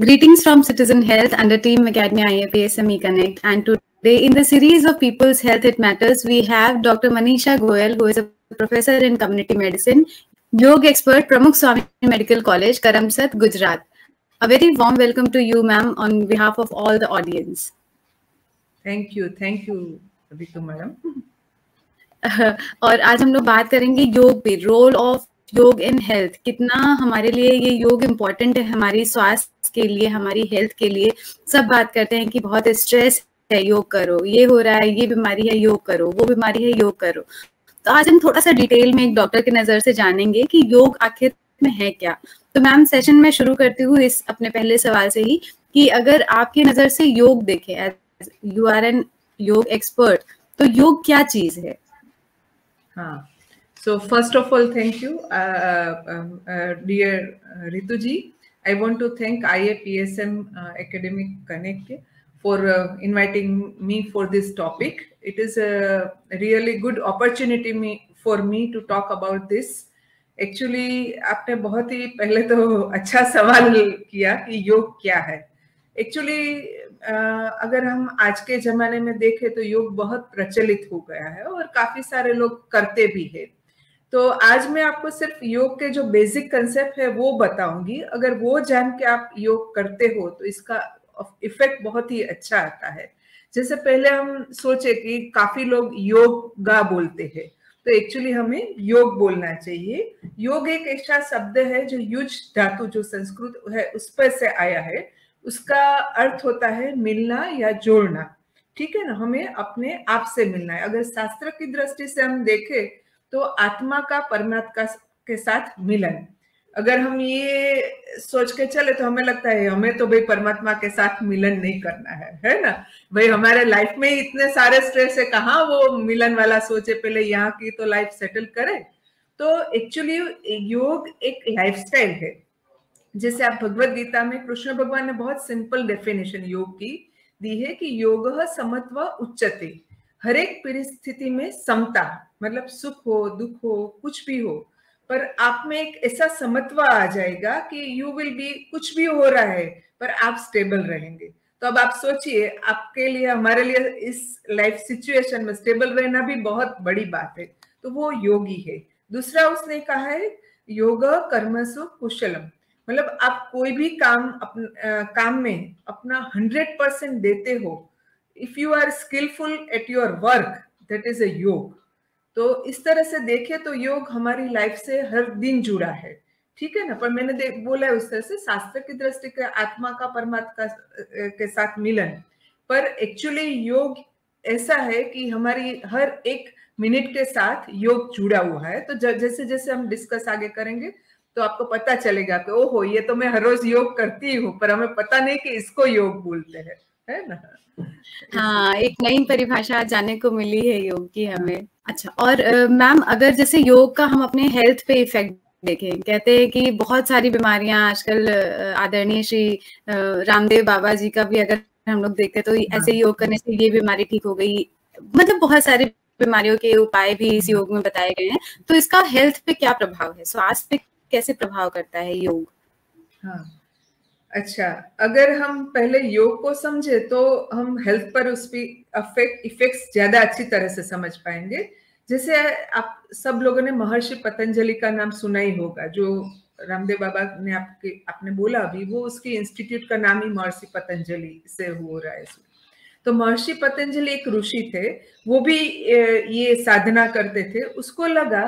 Greetings from Citizen Health under Team Academy IAPSME Connect. And today, in the series of People's Health It Matters, we have Dr. Manisha Goyal, who is a professor in community medicine, yoga expert, Pramukh Swami Medical College, Karamsad, Gujarat. A very warm welcome to you, ma'am, on behalf of all the audience. Thank you, Ritu madam. और आज हम लोग बात करेंगे योग पे, role of योग in health, कितना हमारे लिए ये योग इम्पोर्टेंट है, हमारी स्वास्थ्य के लिए, हमारी हेल्थ के लिए। सब बात करते हैं कि बहुत स्ट्रेस है, योग करो, ये हो रहा है, ये बीमारी है, योग करो, वो बीमारी है, योग करो। तो आज हम थोड़ा सा डिटेल में एक डॉक्टर की नजर से जानेंगे कि योग आखिर में है क्या। तो मैम, सेशन में शुरू करती हूँ इस अपने पहले सवाल से ही कि अगर आपकी नजर से योग देखें, यू आर एन योग एक्सपर्ट, तो योग क्या चीज है? हाँ, so first of all, thank you, dear Ritu ji. I want to thank IAPSM Academic Connect for inviting me for this topic. It is a really good opportunity for me to talk about this. Actually, आपने बहुत ही पहले तो अच्छा सवाल किया कि योग क्या है। Actually, अगर हम आज के जमाने में देखें तो योग बहुत प्रचलित हो गया है और काफी सारे लोग करते भी हैं। तो आज मैं आपको सिर्फ योग के जो बेसिक कंसेप्ट है वो बताऊंगी। अगर वो जान के आप योग करते हो तो इसका इफेक्ट बहुत ही अच्छा आता है। जैसे पहले हम सोचे कि काफी लोग योगा बोलते हैं, तो एक्चुअली हमें योग बोलना चाहिए। योग एक ऐसा शब्द है जो युज धातु जो संस्कृत है उस पर से आया है। उसका अर्थ होता है मिलना या जोड़ना। ठीक है ना, हमें अपने आप से मिलना है। अगर शास्त्र की दृष्टि से हम देखें तो आत्मा का परमात्मा के साथ मिलन। अगर हम ये सोच के चले तो हमें लगता है हमें तो भाई परमात्मा के साथ मिलन नहीं करना है ना भाई, हमारे लाइफ में इतने सारे स्ट्रेस है, कहाँ वो मिलन वाला सोचे, पहले यहाँ की तो लाइफ सेटल करे। तो एक्चुअली योग एक लाइफस्टाइल है। जैसे आप भगवत गीता में कृष्ण भगवान ने बहुत सिंपल डेफिनेशन योग की दी है कि योगः समत्व उच्यते। हर एक परिस्थिति में समता, मतलब सुख हो दुख हो कुछ भी हो, पर आप में एक ऐसा समत्व आ जाएगा कि यू विल बी, कुछ भी हो रहा है पर आप स्टेबल रहेंगे। तो अब आप सोचिए, आपके लिए हमारे लिए इस लाइफ सिचुएशन में स्टेबल रहना भी बहुत बड़ी बात है। तो वो योगी है। दूसरा उसने कहा है योग कर्मसु कुशलम, मतलब आप कोई भी काम में अपना 100% देते हो। If you are skilful at your work, that is a yoga. तो इस तरह से देखे तो योग हमारी लाइफ से हर दिन जुड़ा है। ठीक है ना, पर मैंने बोला है उस तरह से शास्त्र की दृष्टि से आत्मा का परमात्मा के साथ मिलन। पर एक्चुअली योग ऐसा है कि हमारी हर एक मिनट के साथ योग जुड़ा हुआ है। तो जैसे जैसे हम डिस्कस आगे करेंगे तो आपको पता चलेगा कि ओहो, ये तो मैं हर रोज योग करती हूँ, पर हमें पता नहीं कि इसको योग बोलते हैं, है ना। हाँ, एक नई परिभाषा जानने को मिली है योग की हमें। अच्छा, और मैम, अगर जैसे योग का हम अपने हेल्थ पे इफेक्ट देखें, कहते हैं कि बहुत सारी बीमारियां आजकल, आदरणीय श्री रामदेव बाबा जी का भी अगर हम लोग देखते तो ऐसे योग करने से ये बीमारी ठीक हो गई, मतलब बहुत सारी बीमारियों के उपाय भी इस योग में बताए गए हैं। तो इसका हेल्थ पे क्या प्रभाव है, स्वास्थ्य पे कैसे प्रभाव करता है योग? हाँ, अच्छा, अगर हम पहले योग को समझे तो हम हेल्थ पर उसकी इफेक्ट्स ज्यादा अच्छी तरह से समझ पाएंगे। जैसे आप सब लोगों ने महर्षि पतंजलि का नाम सुना ही होगा, जो रामदेव बाबा ने आपने बोला अभी, वो उसकी इंस्टीट्यूट का नाम ही महर्षि पतंजलि से हो रहा है। तो महर्षि पतंजलि एक ऋषि थे, वो भी ये साधना करते थे। उसको लगा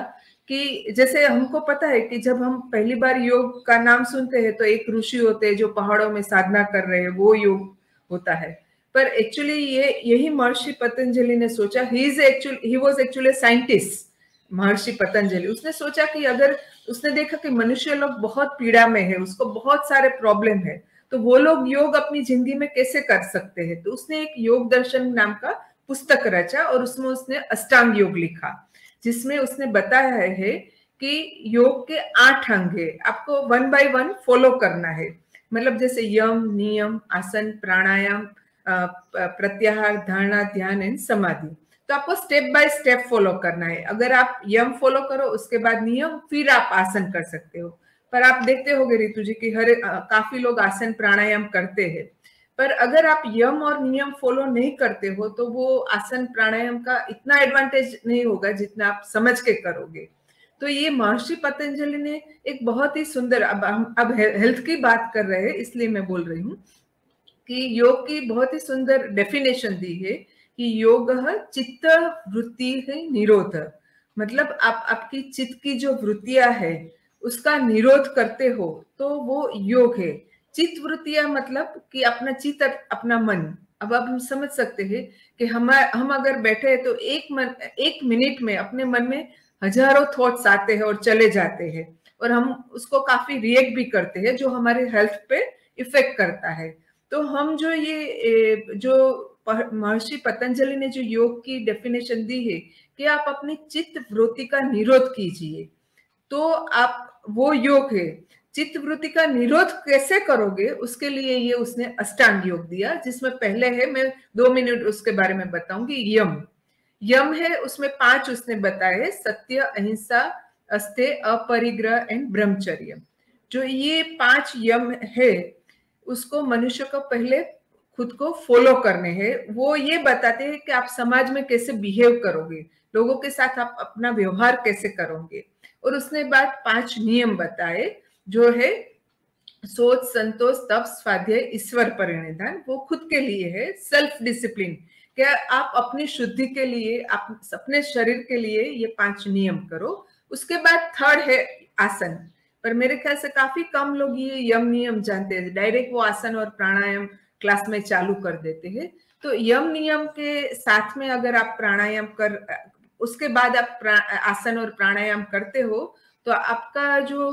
कि जैसे हमको पता है कि जब हम पहली बार योग का नाम सुनते हैं तो एक ऋषि होते हैं जो पहाड़ों में साधना कर रहे हैं, वो योग होता है। पर एक्चुअली यही महर्षि पतंजलि ने सोचा, ही वाज एक्चुअली साइंटिस्ट। महर्षि पतंजलि, उसने सोचा कि अगर उसने देखा कि मनुष्य लोग बहुत पीड़ा में है, उसको बहुत सारे प्रॉब्लम है, तो वो लोग योग अपनी जिंदगी में कैसे कर सकते हैं। तो उसने एक योग दर्शन नाम का पुस्तक रचा और उसमें उसने अष्टांग योग लिखा, जिसमें उसने बताया है कि योग के 8 अंग है, आपको 1 by 1 फॉलो करना है। मतलब जैसे यम, नियम, आसन, प्राणायाम, प्रत्याहार, धारणा, ध्यान एंड समाधि। तो आपको स्टेप बाय स्टेप फॉलो करना है। अगर आप यम फॉलो करो, उसके बाद नियम, फिर आप आसन कर सकते हो। पर आप देखते होंगे रितु जी कि काफी लोग आसन प्राणायाम करते हैं, पर अगर आप यम और नियम फॉलो नहीं करते हो तो वो आसन प्राणायाम का इतना एडवांटेज नहीं होगा जितना आप समझ के करोगे। तो ये महर्षि पतंजलि ने एक बहुत ही सुंदर, अब हेल्थ की बात कर रहे हैं इसलिए मैं बोल रही हूँ कि योग की बहुत ही सुंदर डेफिनेशन दी है कि योग चित्त वृत्ति है निरोध, मतलब आप आपकी चित्त की जो वृत्तियां है उसका निरोध करते हो तो वो योग है। चित्त वृत्तियां मतलब कि अपना चित्त, अपना मन। अब आप हम समझ सकते हैं कि हम अगर बैठे हैं तो एक मिनट में अपने मन में हजारों थॉट्स आते हैं और चले जाते हैं, और हम उसको काफी रिएक्ट भी करते हैं जो हमारे हेल्थ पे इफेक्ट करता है। तो हम जो महर्षि पतंजलि ने जो योग की डेफिनेशन दी है कि आप अपनी चित्त वृत्ति का निरोध कीजिए, तो आप वो योग है। चित्त वृत्ति का निरोध कैसे करोगे उसके लिए ये उसने अष्टांग योग दिया, जिसमें पहले है, मैं 2 मिनट उसके बारे में बताऊंगी। यम है, उसमें 5 उसने बताए, सत्य, अहिंसा, अस्तेय, अपरिग्रह एंड ब्रह्मचर्य। जो ये 5 यम है उसको मनुष्य को पहले खुद को फॉलो करने हैं। वो ये बताते हैं कि आप समाज में कैसे बिहेव करोगे, लोगों के साथ आप अपना व्यवहार कैसे करोगे। और उसने बाद 5 नियम बताए जो है सोच, संतोष, तप, स्वाध्याय, ईश्वर परिनिधान। वो खुद के लिए है। सेल्फ डिसिप्लिन, क्या आप अपनी शुद्धि के लिए, आप अपने शरीर के लिए ये 5 नियम करो। उसके बाद 3rd है आसन, पर मेरे ख्याल से काफी कम लोग ये यम नियम जानते हैं, डायरेक्ट वो आसन और प्राणायाम क्लास में चालू कर देते हैं। तो यम नियम के साथ में अगर आप प्राणायाम उसके बाद आप आसन और प्राणायाम करते हो तो आपका जो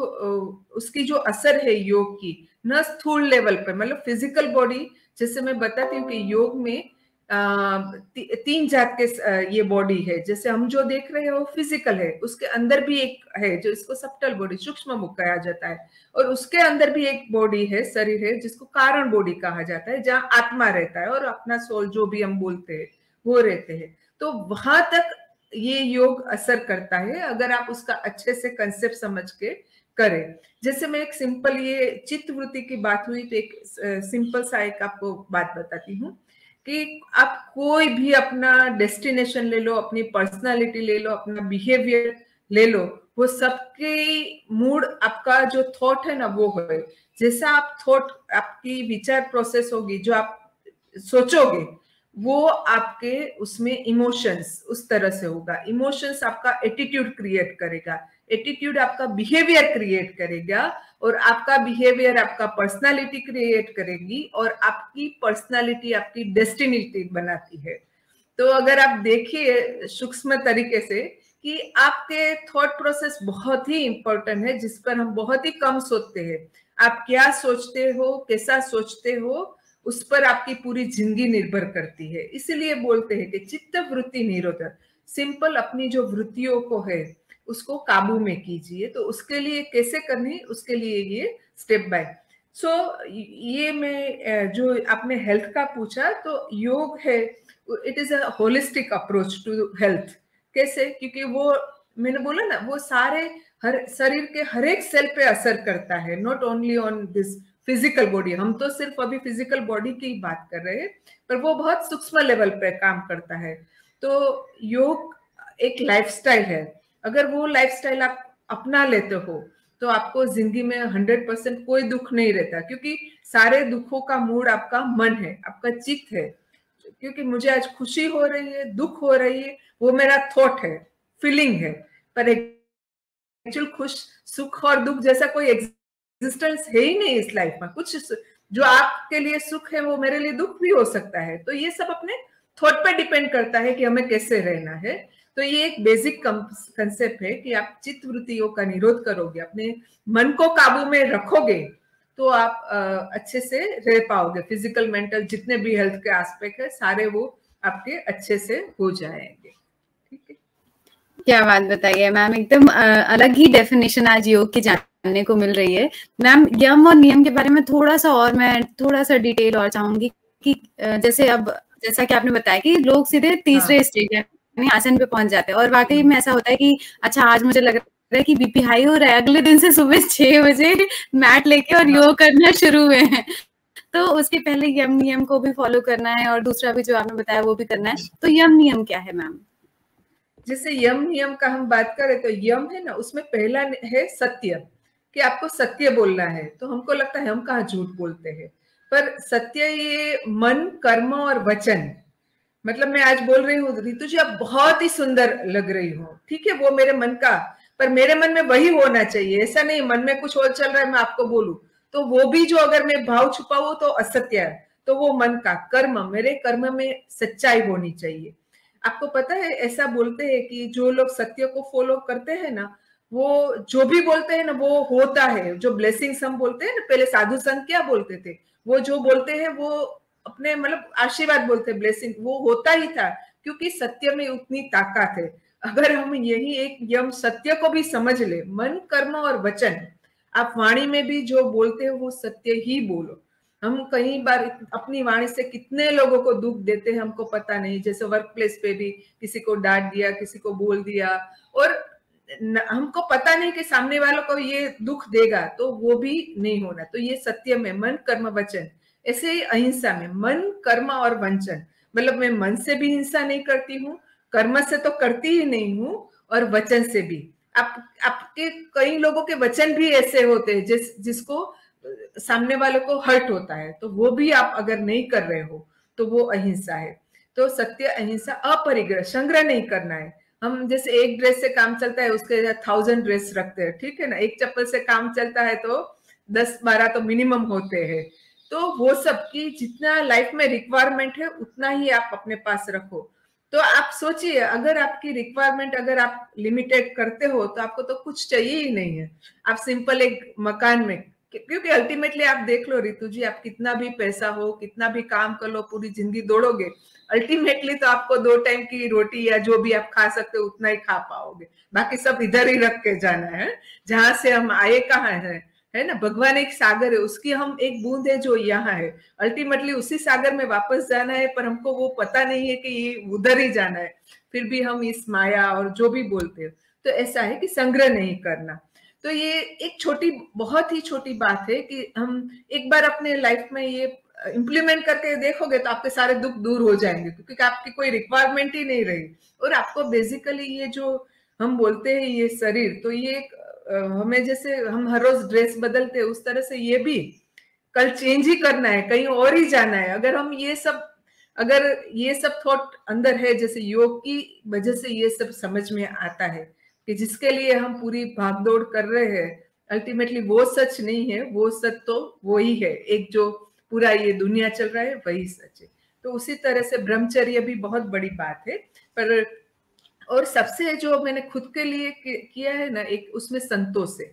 उसकी जो असर है योग की, न स्थूल लेवल पर, मतलब फिजिकल बॉडी, जैसे मैं बताती हूँ कि योग में 3 जात के ये बॉडी है। जैसे हम जो देख रहे हैं वो फिजिकल है, उसके अंदर भी एक है जो इसको सब्टल बॉडी, सूक्ष्म मुख कहा जाता है, और उसके अंदर भी एक बॉडी है, शरीर है, जिसको कारण बॉडी कहा जाता है, जहाँ आत्मा रहता है और अपना सोल जो भी हम बोलते हैं वो रहते हैं। तो वहां तक ये योग असर करता है अगर आप उसका अच्छे से कंसेप्ट समझ के करें। जैसे मैं एक सिंपल, ये चित्त वृत्ति की बात हुई तो एक सिंपल सा एक आपको बात बताती हूँ कि आप कोई भी अपना डेस्टिनेशन ले लो, अपनी पर्सनालिटी ले लो, अपना बिहेवियर ले लो, वो सबके मूड, आपका जो थॉट है ना वो है। जैसा आप थॉट, आपकी विचार प्रोसेस होगी, जो आप सोचोगे वो आपके उसमें इमोशंस उस तरह से होगा। इमोशंस आपका एटीट्यूड क्रिएट करेगा, एटीट्यूड आपका बिहेवियर क्रिएट करेगा, और आपका बिहेवियर आपका पर्सनालिटी क्रिएट करेगी, और आपकी पर्सनालिटी आपकी डेस्टिनी बनाती है। तो अगर आप देखिए सूक्ष्म तरीके से कि आपके थॉट प्रोसेस बहुत ही इंपॉर्टेंट है, जिस पर हम बहुत ही कम सोचते हैं। आप क्या सोचते हो, कैसा सोचते हो, उस पर आपकी पूरी जिंदगी निर्भर करती है। इसलिए बोलते हैं कि चित्त वृत्ति निरोध, सिंपल अपनी जो वृत्तियों को है उसको काबू में कीजिए। तो उसके लिए कैसे करनी, उसके लिए ये स्टेप बाय। सो ये मैं जो आपने हेल्थ का पूछा, तो योग है, it is a holistic approach to health. कैसे? क्योंकि वो मैंने बोला ना, वो सारे शरीर के हर एक सेल पे असर करता है, not only on this physical body. हम तो सिर्फ अभी फिजिकल बॉडी की बात कर रहे हैं, पर वो बहुत सूक्ष्म लेवल पे काम करता है। तो योग एक लाइफस्टाइल है, अगर वो लाइफस्टाइल आप अपना लेते हो तो आपको जिंदगी में 100% कोई दुख नहीं रहता, क्योंकि सारे दुखों का मूड आपका मन है, आपका चित्त है। क्योंकि मुझे आज खुशी हो रही है, दुख हो रही है, वो मेरा थॉट है, फीलिंग है, पर एक्चुअल खुश, सुख और दुख जैसा कोई एग्जिस्टेंस है ही नहीं इस लाइफ में। कुछ जो आपके लिए सुख है वो मेरे लिए दुख भी हो सकता है। तो ये सब अपने थॉट पे डिपेंड करता है कि हमें कैसे रहना है। तो ये एक बेसिक कंसेप्ट है कि आप चित्त वृत्तियों का निरोध करोगे, अपने मन को काबू में रखोगे, तो आप अच्छे से रह पाओगे। फिजिकल, मेंटल, जितने भी हेल्थ के एस्पेक्ट है सारे वो आपके अच्छे से हो जाएंगे। ठीक है, क्या बात बताई है मैम, एकदम अलग ही डेफिनेशन आज योग की जानने को मिल रही है। मैम यम और नियम के बारे में थोड़ा सा डिटेल और चाहूंगी कि जैसा कि आपने बताया कि लोग सीधे तीसरे स्टेज यानी आसन पे पहुंच जाते हैं, और वाकई में ऐसा होता है कि अच्छा आज मुझे लग रहा है कि बीपी हाई हो रहा है, अगले दिन से सुबह 6 बजे मैट लेके और योग करना शुरू हुए हैं। तो उसके पहले यम नियम को भी फॉलो करना है और दूसरा भी जो आपने बताया वो भी करना है। तो यम नियम क्या है मैम? जैसे यम नियम का हम बात करें तो यम है ना, उसमें पहला है सत्य, कि आपको सत्य बोलना है। तो हमको लगता है हम कहाँ झूठ बोलते हैं, पर सत्य ये मन, कर्म और वचन। मतलब मैं आज बोल रही हूँ रितु जी आप बहुत ही सुंदर लग रही हो, ठीक है, वो मेरे मन का, पर मेरे मन में वही होना चाहिए। ऐसा नहीं मन में कुछ और चल रहा है मैं आपको बोलूं, तो वो भी जो अगर मैं भाव छुपाऊं तो असत्य है। तो वो मन का कर्म, मेरे कर्म में सच्चाई होनी चाहिए। आपको पता है ऐसा बोलते हैं कि जो लोग सत्य को फॉलो करते हैं ना, वो जो भी बोलते हैं ना वो होता है। जो ब्लेसिंग्स हम बोलते हैं ना, पहले साधु संत क्या बोलते थे, वो जो बोलते हैं वो अपने मतलब आशीर्वाद बोलते हैं, ब्लेसिंग, वो होता ही था, क्योंकि सत्य में उतनी ताकत है। अगर हम यही एक यम सत्य को भी समझ ले, मन, कर्म और वचन, आप वाणी में भी जो बोलते हो वो सत्य ही बोलो। हम कई बार अपनी वाणी से कितने लोगों को दुख देते हैं हमको पता नहीं। जैसे वर्क प्लेस पे भी किसी को डांट दिया, किसी को बोल दिया, और हमको पता नहीं कि सामने वालों को ये दुख देगा, तो वो भी नहीं होना। तो ये सत्य में मन, कर्म, वचन। ऐसे ही अहिंसा में मन, कर्म और वचन, मतलब मैं मन से भी हिंसा नहीं करती हूँ, कर्म से तो करती ही नहीं हूँ, और वचन से भी। आपके कई लोगों के वचन भी ऐसे होते हैं जिसको सामने वालों को हर्ट होता है, तो वो भी आप अगर नहीं कर रहे हो तो वो अहिंसा है। तो सत्य, अहिंसा, अपरिग्रह, संग्रह नहीं करना है। हम जैसे एक ड्रेस से काम चलता है उसके 1000 ड्रेस रखते हैं, ठीक है ना, एक चप्पल से काम चलता है तो 10-12 तो मिनिमम होते हैं। तो वो सब की जितना लाइफ में रिक्वायरमेंट है उतना ही आप अपने पास रखो। तो आप सोचिए अगर आपकी रिक्वायरमेंट अगर आप लिमिटेड करते हो तो आपको तो कुछ चाहिए ही नहीं है। आप सिंपल एक मकान में, क्योंकि अल्टीमेटली आप देख लो रितु जी, आप कितना भी पैसा हो, कितना भी काम कर लो, पूरी जिंदगी दौड़ोगे, अल्टीमेटली तो आपको 2 टाइम की रोटी या जो भी आप खा सकते हो उतना ही खा पाओगे, बाकी सब इधर ही रख के जाना है। जहां से हम आए कहाँ है ना, भगवान एक सागर है, उसकी हम एक बूंद है जो यहाँ है, अल्टीमेटली उसी सागर में वापस जाना है, पर हमको वो पता नहीं है कि ये उधर ही जाना है। फिर भी हम इस माया और जो भी बोलते हैं, तो ऐसा है कि संग्रह नहीं करना। तो ये एक छोटी, बहुत ही छोटी बात है कि हम एक बार अपने लाइफ में ये इम्प्लीमेंट करके देखोगे तो आपके सारे दुख दूर हो जाएंगे, क्योंकि आपकी कोई रिक्वायरमेंट ही नहीं रही। और आपको बेसिकली ये जो हम बोलते हैं ये शरीर, तो ये हमें जैसे हम हर रोज ड्रेस बदलते हैं उस तरह से ये भी कल चेंज ही करना है, कहीं और ही जाना है। अगर हम ये सब, अगर ये सब थॉट अंदर है, जैसे योग की वजह से ये सब समझ में आता है कि जिसके लिए हम पूरी भागदौड़ कर रहे हैं, अल्टीमेटली वो सच नहीं है, वो सच तो वो ही है, एक जो पूरा ये दुनिया चल रहा है वही सच है। तो उसी तरह से ब्रह्मचर्य भी बहुत बड़ी बात है। पर और सबसे जो मैंने खुद के लिए किया है ना, एक उसमें संतोष है,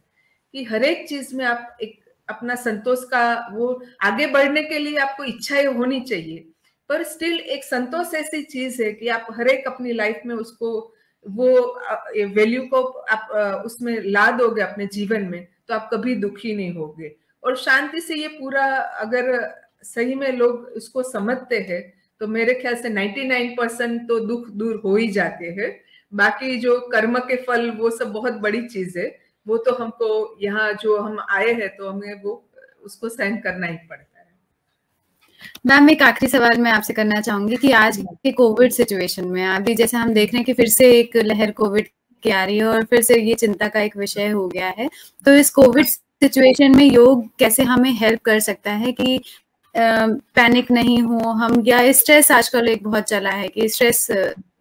कि हर एक चीज में आप एक अपना संतोष का, वो आगे बढ़ने के लिए आपको इच्छाएं होनी चाहिए, पर स्टिल एक संतोष ऐसी चीज है कि आप हर एक अपनी लाइफ में उसको, वो वैल्यू को आप उसमें ला दोगे अपने जीवन में, तो आप कभी दुखी नहीं होगे। और शांति से ये पूरा अगर सही में लोग उसको समझते हैं तो मेरे ख्याल से 99% तो दुख दूर हो ही जाते हैं। बाकी जो कर्म के फल वो सब बहुत बड़ी चीज है, वो तो हमको यहाँ जो हम आए हैं तो हमें वो उसको सहन करना ही पड़ता है। मैम एक आखिरी सवाल मैं आपसे करना चाहूंगी कि आज के कोविड सिचुएशन में अभी जैसे हम देख रहे हैं कि फिर से एक लहर कोविड की आ रही है और फिर से ये चिंता का एक विषय हो गया है, तो इस कोविड सिचुएशन में योग कैसे हमें हेल्प कर सकता है कि पैनिक नहीं हो हम, या स्ट्रेस आजकल एक बहुत चला है कि स्ट्रेस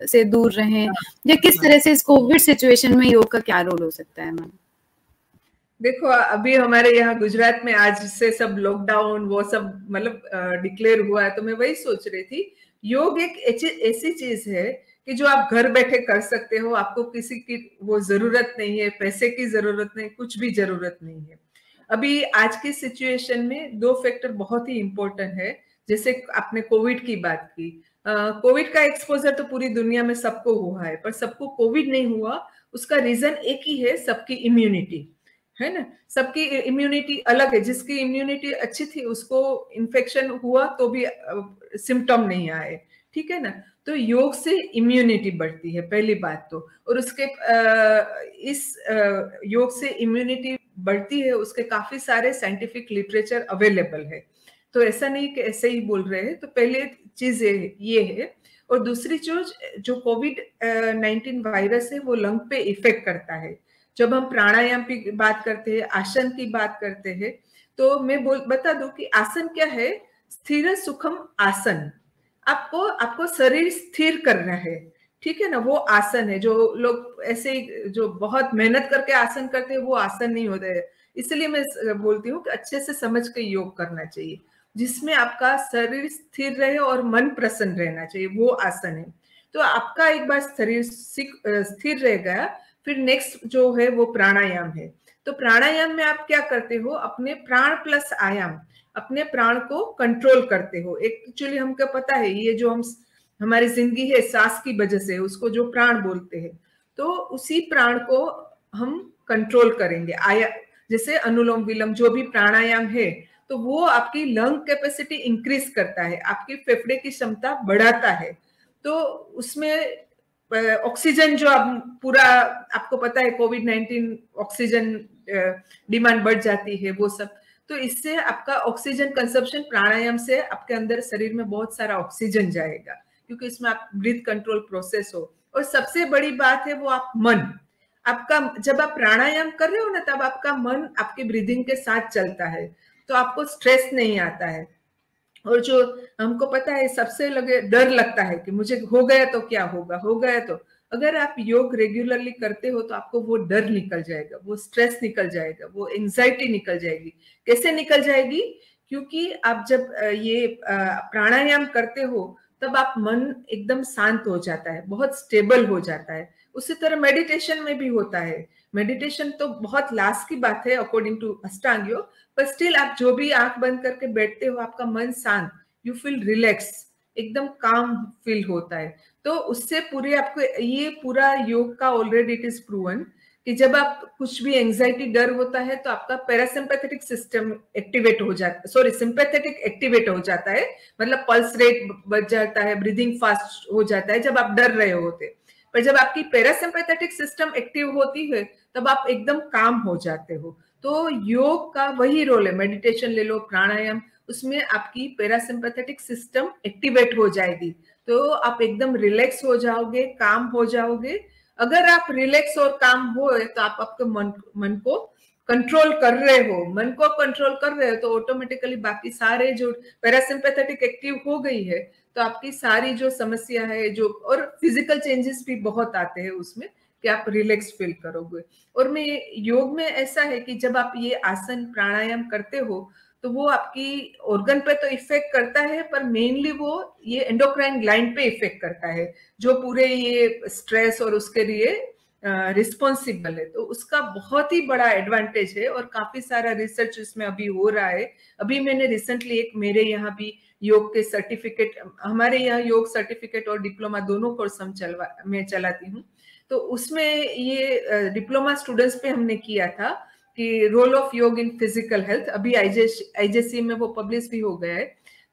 से दूर रहें, या किस तरह से इस कोविड सिचुएशन में योग का क्या रोल हो सकता है? मैम देखो अभी हमारे यहाँ गुजरात में आज से सब लॉकडाउन वो सब मतलब डिक्लेयर हुआ है, तो मैं वही सोच रही थी, योग एक ऐसी चीज है कि जो आप घर बैठे कर सकते हो, आपको किसी की वो जरूरत नहीं है, पैसे की जरूरत नहीं, कुछ भी जरूरत नहीं है। अभी आज की सिचुएशन में 2 फैक्टर बहुत ही इंपॉर्टेंट है। जैसे आपने कोविड की बात की, कोविड का एक्सपोजर तो पूरी दुनिया में सबको हुआ है, पर सबको कोविड नहीं हुआ, उसका रीजन एक ही है, सबकी इम्यूनिटी है ना। सबकी इम्यूनिटी अलग है, जिसकी इम्यूनिटी अच्छी थी उसको इन्फेक्शन हुआ तो भी सिम्टम नहीं आए, ठीक है ना। तो योग से इम्यूनिटी बढ़ती है पहली बात तो, और उसके इस योग से इम्यूनिटी बढ़ती है, उसके काफी सारे साइंटिफिक लिटरेचर अवेलेबल है, तो ऐसा नहीं कि ऐसे ही बोल रहे हैं। तो पहले चीज ये है। और दूसरी चीज, जो कोविड-19 वायरस है वो लंग पे इफेक्ट करता है। जब हम प्राणायाम की बात करते हैं, आसन की बात करते हैं, तो मैं बता दूं कि आसन क्या है। स्थिर सुखम आसन, आपको शरीर स्थिर करना है, ठीक है ना। वो आसन है। जो लोग ऐसे ही जो बहुत मेहनत करके आसन करते हैं वो आसन नहीं होते हैं। इसलिए मैं बोलती हूँ कि अच्छे से समझ के योग करना चाहिए, जिसमें आपका शरीर स्थिर रहे और मन प्रसन्न रहना चाहिए, वो आसन है। तो आपका एक बार शरीर स्थिर रह गया, फिर नेक्स्ट जो है वो प्राणायाम है। तो प्राणायाम में आप क्या करते हो, अपने प्राण प्लस आयाम, अपने प्राण को कंट्रोल करते हो। एक्चुअली हमको पता है ये जो हमारी जिंदगी है सांस की वजह से, उसको जो प्राण बोलते हैं, तो उसी प्राण को हम कंट्रोल करेंगे। जैसे अनुलोम विलोम जो भी प्राणायाम है, तो वो आपकी लंग कैपेसिटी इंक्रीज करता है, आपकी फेफड़े की क्षमता बढ़ाता है। तो उसमें ऑक्सीजन जो अब पूरा आपको पता है कोविड-19 ऑक्सीजन डिमांड बढ़ जाती है, वो सब। तो इससे आपका ऑक्सीजन कंजप्शन प्राणायाम से आपके अंदर शरीर में बहुत सारा ऑक्सीजन जाएगा, क्योंकि इसमें आप ब्रीथ कंट्रोल प्रोसेस हो। और सबसे बड़ी बात है वो आप मन, आपका जब आप प्राणायाम कर रहे हो ना, तब आपका मन आपके ब्रीदिंग के साथ चलता है, तो आपको स्ट्रेस नहीं आता है। और जो हमको पता है सबसे डर लगता है कि मुझे हो गया तो क्या होगा, हो गया तो, अगर आप योग रेगुलरली करते हो तो आपको वो डर निकल जाएगा, वो स्ट्रेस निकल जाएगा, वो एंजाइटी निकल जाएगी। कैसे निकल जाएगी? क्योंकि आप जब ये प्राणायाम करते हो तब आप मन एकदम शांत हो जाता है, बहुत स्टेबल हो जाता है। उसी तरह मेडिटेशन में भी होता है। मेडिटेशन तो बहुत लास्ट की बात है अकॉर्डिंग टू अष्टांग योग, पर स्टिल आप जो भी आंख बंद करके बैठते हो, आपका मन शांत, यू फील रिलैक्स, एकदम काम फील होता है। तो उससे पूरे आपको ये पूरा योग का ऑलरेडी इट इज प्रूवन कि जब आप कुछ भी एंजाइटी डर होता है तो आपका पैरासिम्पैथेटिक सिस्टम एक्टिवेट हो जाता है, सॉरी सिंपैथेटिक एक्टिवेट हो जाता है, मतलब पल्स रेट बढ़ जाता है, ब्रीदिंग फास्ट हो जाता है जब आप डर रहे होते। पर जब आपकी पैरासिम्पैथेटिक सिस्टम एक्टिव होती है तब आप एकदम काम हो जाते हो। तो योग का वही रोल है, मेडिटेशन ले लो, प्राणायाम, उसमें आपकी पैरासिम्पैथेटिक सिस्टम एक्टिवेट हो जाएगी, तो आप एकदम रिलैक्स हो जाओगे, काम हो जाओगे। अगर आप रिलैक्स और काम हो तो आप आपके मन को कंट्रोल कर रहे हो, मन को कंट्रोल कर रहे हो, तो ऑटोमेटिकली बाकी सारे जो पैरासिम्पैथेटिक एक्टिव हो गई है, तो आपकी सारी जो समस्या है जो, और फिजिकल चेंजेस भी बहुत आते हैं उसमें कि आप रिलैक्स फील करोगे। और मैं योग में ऐसा है कि जब आप ये आसन प्राणायाम करते हो तो वो आपकी ऑर्गन पे तो इफेक्ट करता है, पर मेनली वो ये एंडोक्राइन ग्लैंड पे इफेक्ट करता है, जो पूरे ये स्ट्रेस और उसके लिए रिस्पॉन्सिबल है। तो उसका बहुत ही बड़ा एडवांटेज है और काफी सारा रिसर्च इसमें अभी हो रहा है। अभी मैंने रिसेंटली एक मेरे यहाँ भी योग के सर्टिफिकेट, हमारे यहाँ योग सर्टिफिकेट और डिप्लोमा दोनों कोर्स मैं चलाती हूँ, तो उसमें ये डिप्लोमा स्टूडेंट्स पे हमने किया था कि रोल ऑफ योग इन फिजिकल हेल्थ, अभी आईजेसी में वो पब्लिश भी हो गया है।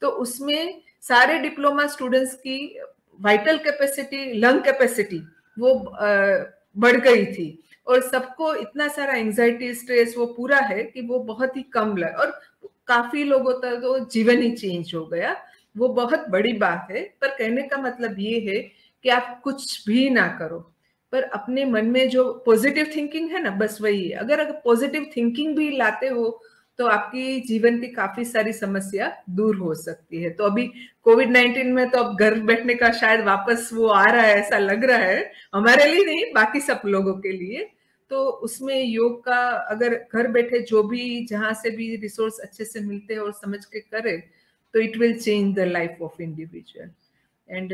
तो उसमें सारे डिप्लोमा स्टूडेंट्स की वाइटल कैपेसिटी, लंग कैपेसिटी वो बढ़ गई थी, और सबको इतना सारा एंजाइटी स्ट्रेस वो पूरा है कि वो बहुत ही कम और काफी लोगों तक तो जीवन ही चेंज हो गया। वो बहुत बड़ी बात है। पर कहने का मतलब ये है कि आप कुछ भी ना करो, पर अपने मन में जो पॉजिटिव थिंकिंग है ना, बस वही है। अगर पॉजिटिव थिंकिंग भी लाते हो तो आपकी जीवन की काफी सारी समस्या दूर हो सकती है। तो अभी कोविड-19 में तो अब घर बैठने का शायद वापस वो आ रहा है, ऐसा लग रहा है, हमारे लिए नहीं, बाकी सब लोगों के लिए। तो उसमें योग का अगर घर बैठे जो भी जहां से भी रिसोर्स अच्छे से मिलते हैं और समझ के करे, तो it will change the life of individual. And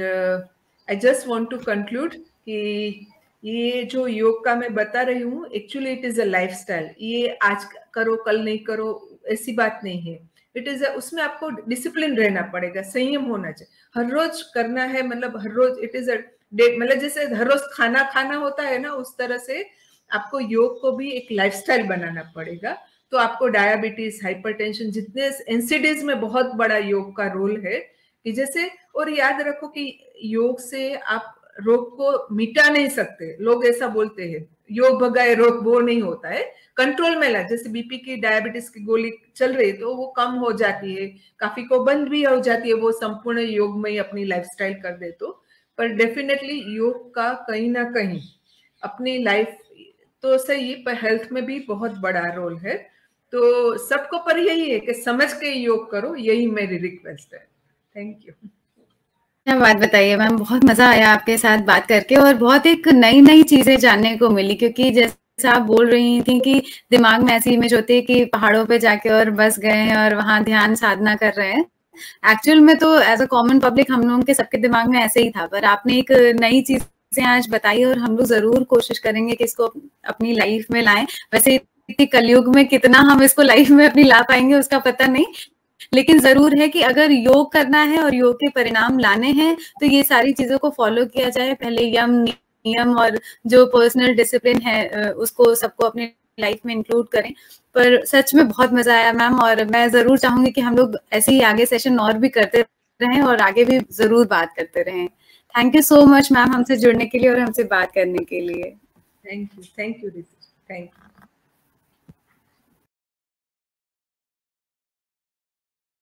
I just want to conclude कि ये जो योग का मैं बता रही हूँ, actually it is a lifestyle. ये आज करो कल नहीं करो ऐसी बात नहीं है। इट इज उसमें आपको डिसिप्लिन रहना पड़ेगा, संयम होना चाहिए, हर रोज करना है, मतलब हर रोज इट इज अ डे, मतलब जैसे हर रोज खाना खाना होता है ना, उस तरह से आपको योग को भी एक लाइफस्टाइल बनाना पड़ेगा। तो आपको डायबिटीज, हाइपरटेंशन, जितने एनसीडीज में बहुत बड़ा योग का रोल है कि जैसे, और याद रखो कि योग से आप रोग को मिटा नहीं सकते। लोग ऐसा बोलते हैं योग भगाए रोग, वो नहीं होता है, कंट्रोल में लाए। जैसे बीपी की, डायबिटीज की गोली चल रही है तो वो कम हो जाती है, काफी को बंद भी हो जाती है, वो संपूर्ण योग में ही अपनी लाइफस्टाइल कर दे तो। पर डेफिनेटली योग का कहीं ना कहीं अपनी लाइफ तो सही, पर हेल्थ में भी बहुत बड़ा रोल है। तो सबको पर यही है कि समझ के योग करो, यही मेरी रिक्वेस्ट है। Thank you. क्या बात बताइए मैम, बहुत मजा आया आपके साथ बात करके और बहुत एक नई नई चीजें जानने को मिली, क्योंकि जैसा आप बोल रही थी कि दिमाग में ऐसी इमेज होती है कि पहाड़ों पे जाके और बस गए हैं और वहां ध्यान साधना कर रहे हैं। एक्चुअल में तो एज अ कॉमन पब्लिक हम लोगों के सबके दिमाग में ऐसे ही था, पर आपने एक नई चीजें आज बताई और हम लोग जरूर कोशिश करेंगे कि इसको अपनी लाइफ में लाएं। वैसे कलयुग में कितना हम इसको लाइफ में अपनी ला पाएंगे उसका पता नहीं, लेकिन जरूर है कि अगर योग करना है और योग के परिणाम लाने हैं तो ये सारी चीजों को फॉलो किया जाए। पहले यम नियम और जो पर्सनल डिसिप्लिन है उसको सबको अपने लाइफ में इंक्लूड करें। पर सच में बहुत मजा आया मैम, और मैं जरूर चाहूंगी कि हम लोग ऐसे ही आगे सेशन और भी करते रहें और आगे भी जरूर बात करते रहें। Thank you so much ma'am हमसे जुड़ने के लिए और हमसे बात करने के लिए। Thank you, thank you, thank you.